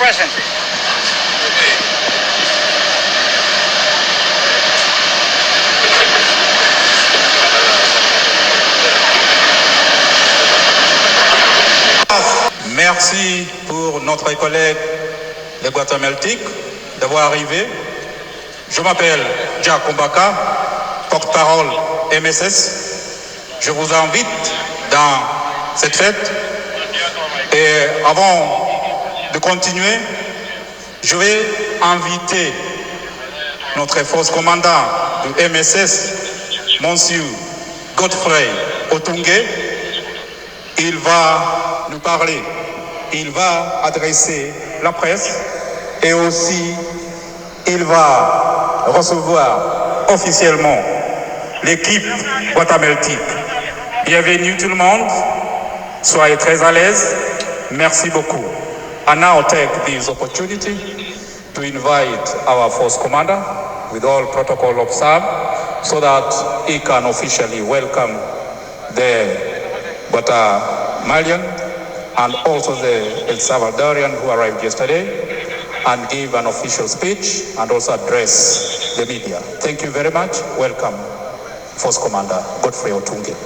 presently. Merci pour notre collègue les Guatémaltèques d'avoir arrivé. Je m'appelle Jack Mbaka, porte-parole MSS. Je vous invite dans cette fête. Et avant de continuer, je vais inviter notre force commandant du MSS, Monsieur Godfrey Otungé. Il va nous parler, il va adresser la presse et aussi il va recevoir officiellement l'équipe guatémaltèque. Bienvenue tout le monde, soyez très à l'aise, merci beaucoup. I now take this opportunity to invite our force commander with all protocol observed so that he can officially welcome the Guatemalian and also the El Salvadorian who arrived yesterday and give an official speech and also address the media. Thank you very much. Welcome, Force Commander Godfrey Otunge.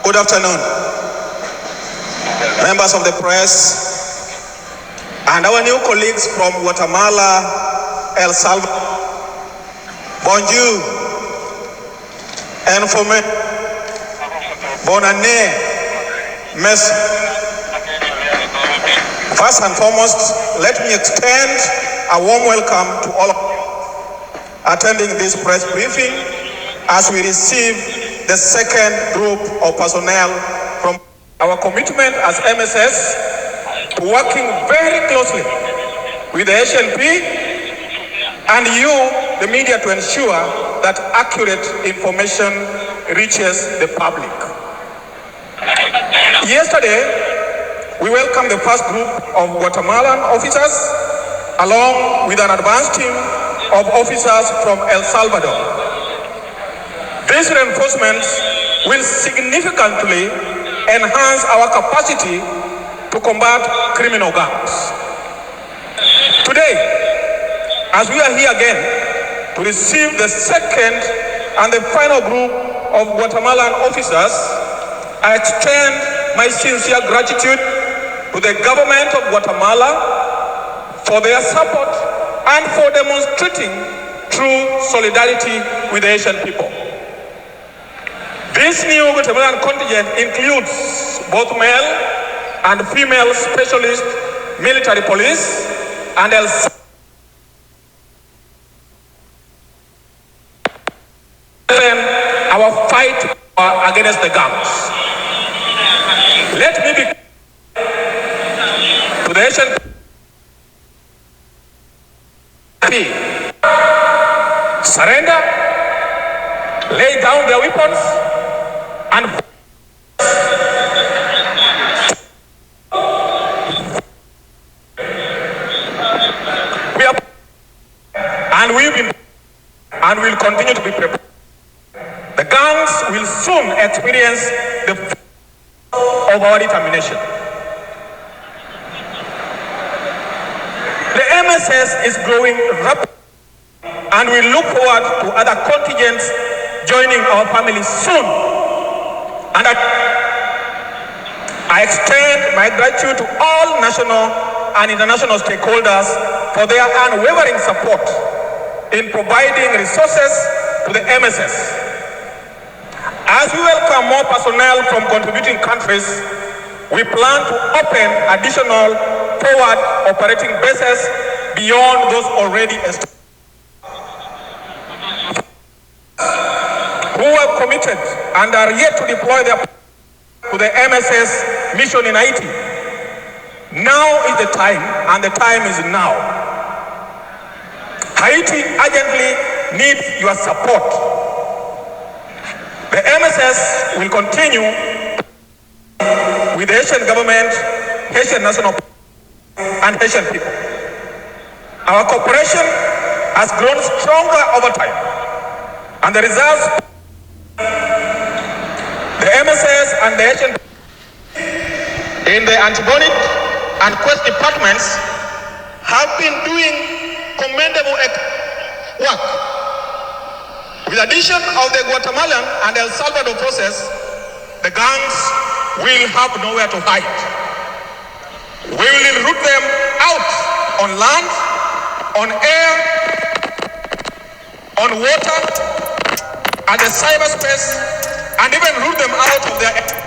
Good afternoon, members of the press and our new colleagues from Guatemala, El Salvador. Bonjour, informé, bonne année, merci. First and foremost, let me extend a warm welcome to all of you attending this press briefing as we receive the second group of personnel from our commitment as MSS to working very closely with the HNP and you, the media, to ensure that accurate information reaches the public. Yesterday, we welcomed the first group of Guatemalan officers along with an advance team of officers from El Salvador. These reinforcements will significantly enhance our capacity to combat criminal gangs. Today, as we are here again to receive the second and the final group of Guatemalan officers, I extend my sincere gratitude to the government of Guatemala for their support and for demonstrating true solidarity with the Asian people. This new Guatemalan contingent includes both male and female specialist military police and our fight against the gangs. Let me be to the Asian surrender, lay down their weapons, and we are and we've been and will continue to be prepared. The gangs will soon experience the fruit of our determination. The MSS is growing rapidly and we look forward to other contingents joining our family soon. And I extend my gratitude to all national and international stakeholders for their unwavering support in providing resources to the MSS. As we welcome more personnel from contributing countries, we plan to open additional forward operating bases beyond those already established. Who have committed and are yet to deploy their to the MSS mission in Ayiti. Now is the time, and the time is now. Ayiti urgently needs your support. The MSS will continue with the Haitian government, Haitian national and Haitian people. Our cooperation has grown stronger over time, and the results, the MSS the Asian in the anti-bonnet and quest departments have been doing commendable work. With the addition of the Guatemalan and El Salvador forces, the gangs will have nowhere to hide. We will enroute them out on land, on air, on water, and the cyberspace, and even root them out of their